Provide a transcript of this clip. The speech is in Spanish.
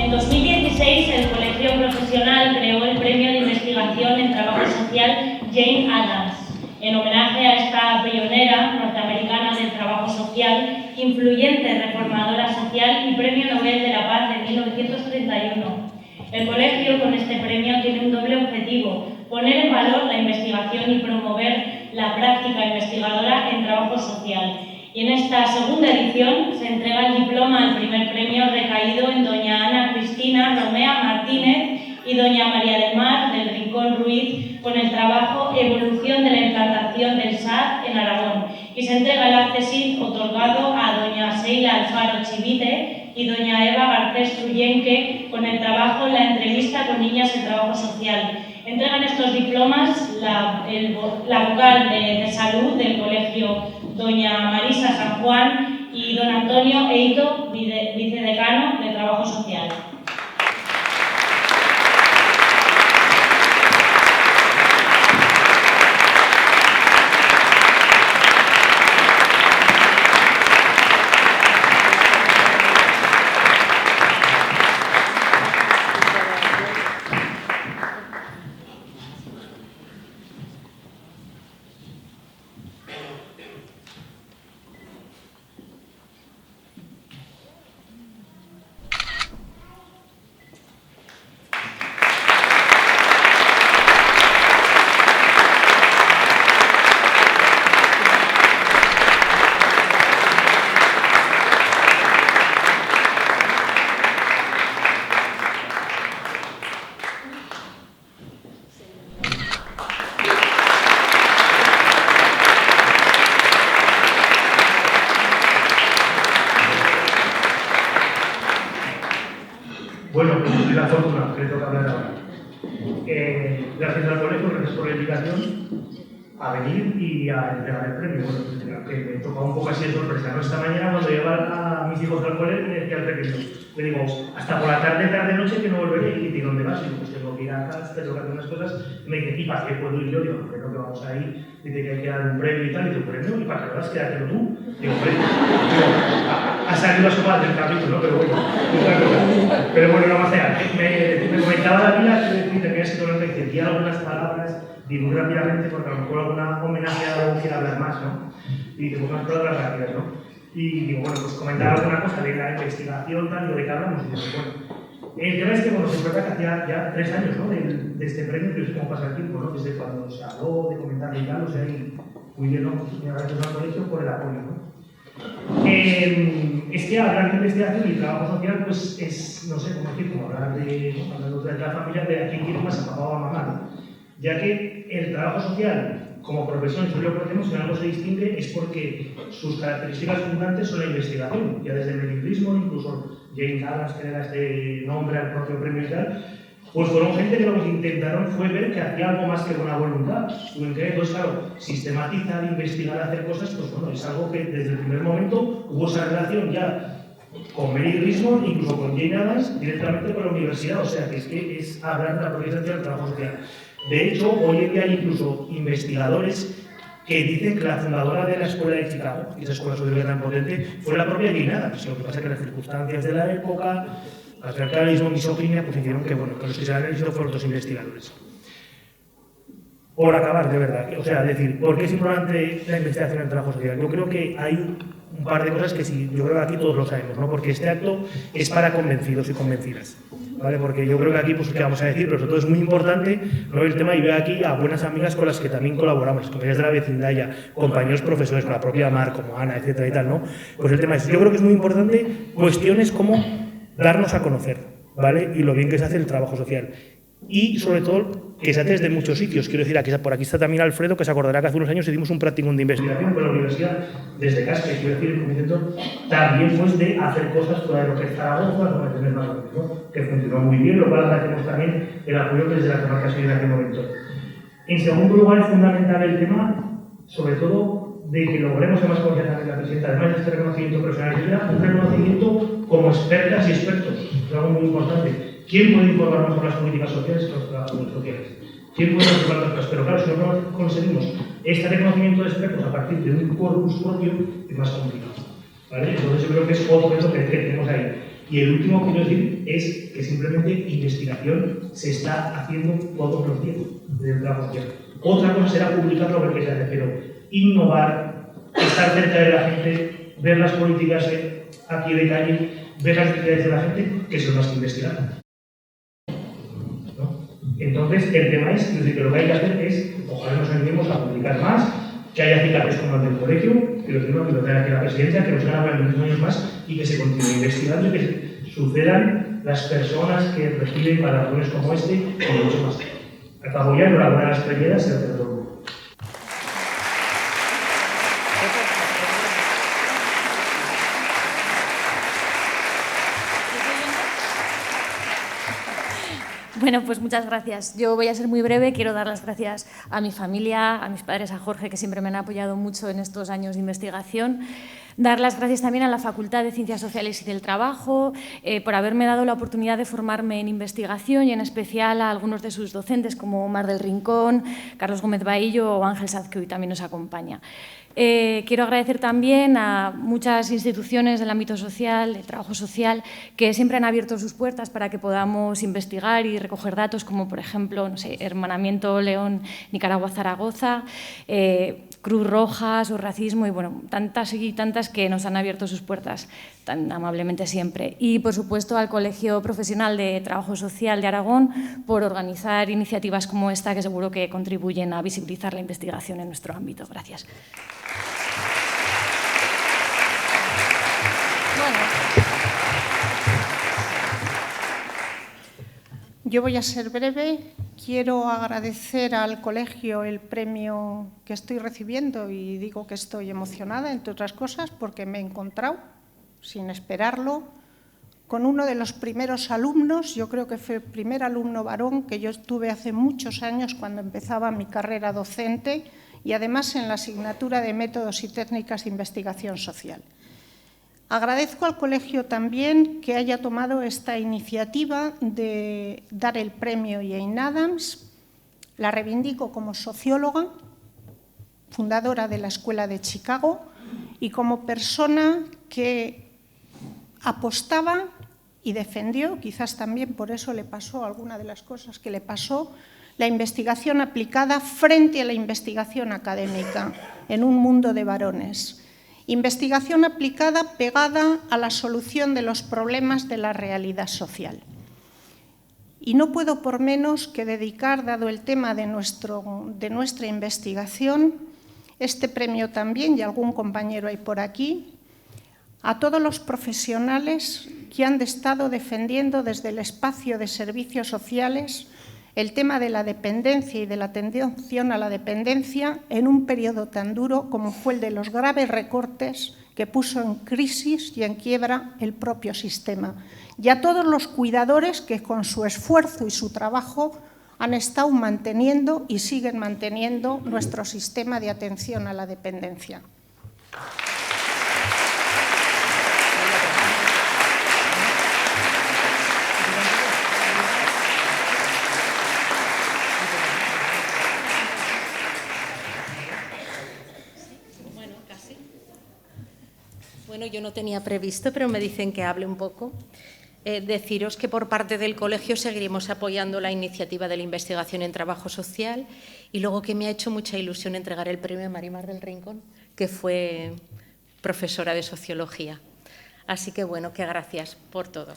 En 2016, el Colegio Profesional creó el Premio de Investigación en Trabajo Social Jane Addams, en homenaje a esta pionera norteamericana del trabajo social, influyente reformadora social y Premio Nobel de la Paz en 1931. El colegio, con este premio, tiene un doble objetivo: poner en valor la investigación y promover la práctica investigadora en trabajo social. Y en esta segunda edición se entrega el diploma al primer premio recaído en doña Ana Cristina Romea Martínez y doña María del Mar del Rincón Ruiz con el trabajo Evolución de la implantación del SAT en Aragón. Y se entrega el accessit otorgado a doña Seila Alfaro Chivite y doña Eva Garcés Truyenque con el trabajo La entrevista con niñas en trabajo social. Entregan estos diplomas la vocal de salud del colegio, doña Marisa San Juan, y don Antonio Eito, vicedecano de Trabajo Social. Bueno, pues soy la fortuna que le toca hablar ahora. Gracias al colegio, gracias por la invitación a venir y a entregar el premio. Bueno, que me toca un poco así de sorpresa, ¿no? Esta mañana cuando llevaba a mis hijos al colegio me decía el pequeño, le digo, hasta por la tarde, noche que no volveré. Y ¿dónde vas? Y digo, pues tengo que ir a casa, tengo que hacer unas cosas. Y me dice, ¿y para qué puedo ir yo? Digo, que no, que vamos a ir. Dice que hay que dar un premio y tal. Y digo, ¿premio? ¿Y para qué vas? Quédatelo tú. Digo, premio. Ha salido a su padre el capítulo, pero bueno, otra cosa. Pero bueno, no más allá. Me comentaba la vida que tenía sido una vez, decía algunas palabras, digo muy rápidamente, porque a lo mejor alguna homenaje a algo quiere hablar más, ¿no? Y digo unas palabras rápidas, ¿no? Y digo, bueno, pues comentar alguna cosa de la investigación, tal, digo, ¿de qué hablamos? Y digo, bueno, el tema es que, bueno, se trata que hacía ya 3 años, ¿no? De este premio, que es como pasa el tiempo, ¿no? Desde cuando se habló de comentarlo y tal, o sea, y muy bien, ¿no? Pues, gracias al colegio por el apoyo, ¿no? Es que hablar de investigación y trabajo social, pues es, no sé cómo decir, como hablar de la familia de a quién quiere más, a papá o a mamá, ¿no? Ya que el trabajo social, como profesión, si lo conocemos, si algo se distingue, es porque sus características fundantes son la investigación, ya desde el medievalismo, incluso Jane Addams, que era este nombre al propio premio y tal, pues fueron gente que lo que intentaron fue ver que hacía algo más que buena voluntad. Entonces, claro, sistematizar, investigar, hacer cosas, pues bueno, es algo que desde el primer momento hubo esa relación ya con Mary Griswold, incluso con Jane Addams, directamente con la universidad, o sea, que es hablar de la propia esencia del trabajo social. De hecho, hoy en día hay incluso investigadores que dicen que la fundadora de la escuela de Chicago, esa escuela social tan potente, fue la propia Jane Addams. Lo que pasa es que las circunstancias de la época, patriarcalismo, misoginia, pues hicieron que, bueno, que los que se han hecho fueron los investigadores. Por acabar, de verdad, o sea, decir, ¿por qué es importante la investigación en el trabajo social? Yo creo que hay un par de cosas que sí, yo creo que aquí todos lo sabemos, ¿no? Porque este acto es para convencidos y convencidas, ¿vale? Porque yo creo que aquí, pues, ¿qué vamos a decir? Pero sobre todo es muy importante, ¿no? El tema, y veo aquí a buenas amigas con las que también colaboramos, compañeras de la vecindad, compañeros profesores, con la propia Mar, como Ana, etcétera y tal, ¿no? Pues el tema es, yo creo que es muy importante cuestiones como darnos a conocer, ¿vale? Y lo bien que se hace el trabajo social. Y, sobre todo, que se hace desde muchos sitios. Quiero decir, aquí, por aquí está también Alfredo, que se acordará que hace unos años hicimos un practicum de investigación con la universidad desde casa, que quiero decir, intento también pues de hacer cosas fuera de lo que es Zaragoza, como es más, ¿no? Que funcionó muy bien, lo cual agradecemos también el apoyo desde la demarcación en aquel momento. En segundo lugar, es fundamental el tema, sobre todo, de que logremos, además, como ya también la presidenta, además de este reconocimiento profesional, un reconocimiento como expertas y expertos, es algo muy importante. ¿Quién puede informar mejor las políticas sociales que los trabajadores sociales? ¿Quién puede informar las cosas? Pero claro, si no conseguimos este reconocimiento de expertos a partir de un corpus propio, es más complicado, ¿vale? Entonces yo creo que es otro reto que tenemos ahí. Y el último que quiero decir es que simplemente investigación se está haciendo todos los días desde el trabajo social. Otra cosa será publicar lo que se hace, pero innovar, estar cerca de la gente, ver las políticas a pie de calle, ver las necesidades de la gente, que son las que investigan. ¿No? Entonces, el tema es que lo que hay que hacer es, ojalá nos animemos a publicar más, que haya citas como las del colegio, que lo tenga que aquí la presidencia, que nos hagan en 20 años más y que se continúe investigando y que sucedan las personas que reciben galardones como este y mucho más. Acabo ya, enhorabuena a las premieras y a todo el mundo. Bueno, pues muchas gracias. Yo voy a ser muy breve. Quiero dar las gracias a mi familia, a mis padres, a Jorge, que siempre me han apoyado mucho en estos años de investigación. Dar las gracias también a la Facultad de Ciencias Sociales y del Trabajo por haberme dado la oportunidad de formarme en investigación y en especial a algunos de sus docentes como Mar del Rincón, Carlos Gómez Bahillo o Ángel Saz, que hoy también nos acompaña. Quiero agradecer también a muchas instituciones del ámbito social, del trabajo social, que siempre han abierto sus puertas para que podamos investigar y recoger datos, como por ejemplo, no sé, Hermanamiento León, Nicaragua, Zaragoza, Cruz Roja o Racismo y bueno, tantas y tantas que nos han abierto sus puertas tan amablemente siempre. Y por supuesto al Colegio Profesional de Trabajo Social de Aragón por organizar iniciativas como esta que seguro que contribuyen a visibilizar la investigación en nuestro ámbito. Gracias. Yo voy a ser breve. Quiero agradecer al colegio el premio que estoy recibiendo y digo que estoy emocionada, entre otras cosas, porque me he encontrado, sin esperarlo, con uno de los primeros alumnos, yo creo que fue el primer alumno varón que yo tuve hace muchos años cuando empezaba mi carrera docente y además en la asignatura de Métodos y Técnicas de Investigación Social. Agradezco al colegio también que haya tomado esta iniciativa de dar el premio Jane Addams. La reivindico como socióloga, fundadora de la Escuela de Chicago y como persona que apostaba y defendió, quizás también por eso le pasó alguna de las cosas que le pasó, la investigación aplicada frente a la investigación académica en un mundo de varones. Investigación aplicada pegada a la solución de los problemas de la realidad social. Y no puedo por menos que dedicar, dado el tema de nuestra investigación, este premio también, y algún compañero hay por aquí, a todos los profesionales que han estado defendiendo desde el espacio de servicios sociales el tema de la dependencia y de la atención a la dependencia en un periodo tan duro como fue el de los graves recortes que puso en crisis y en quiebra el propio sistema. Y a todos los cuidadores que con su esfuerzo y su trabajo han estado manteniendo y siguen manteniendo nuestro sistema de atención a la dependencia. Bueno, yo no tenía previsto, pero me dicen que hable un poco. Deciros que por parte del colegio seguiremos apoyando la iniciativa de la investigación en trabajo social y luego que me ha hecho mucha ilusión entregar el premio a Marimar del Rincón, que fue profesora de sociología. Así que bueno, que gracias por todo.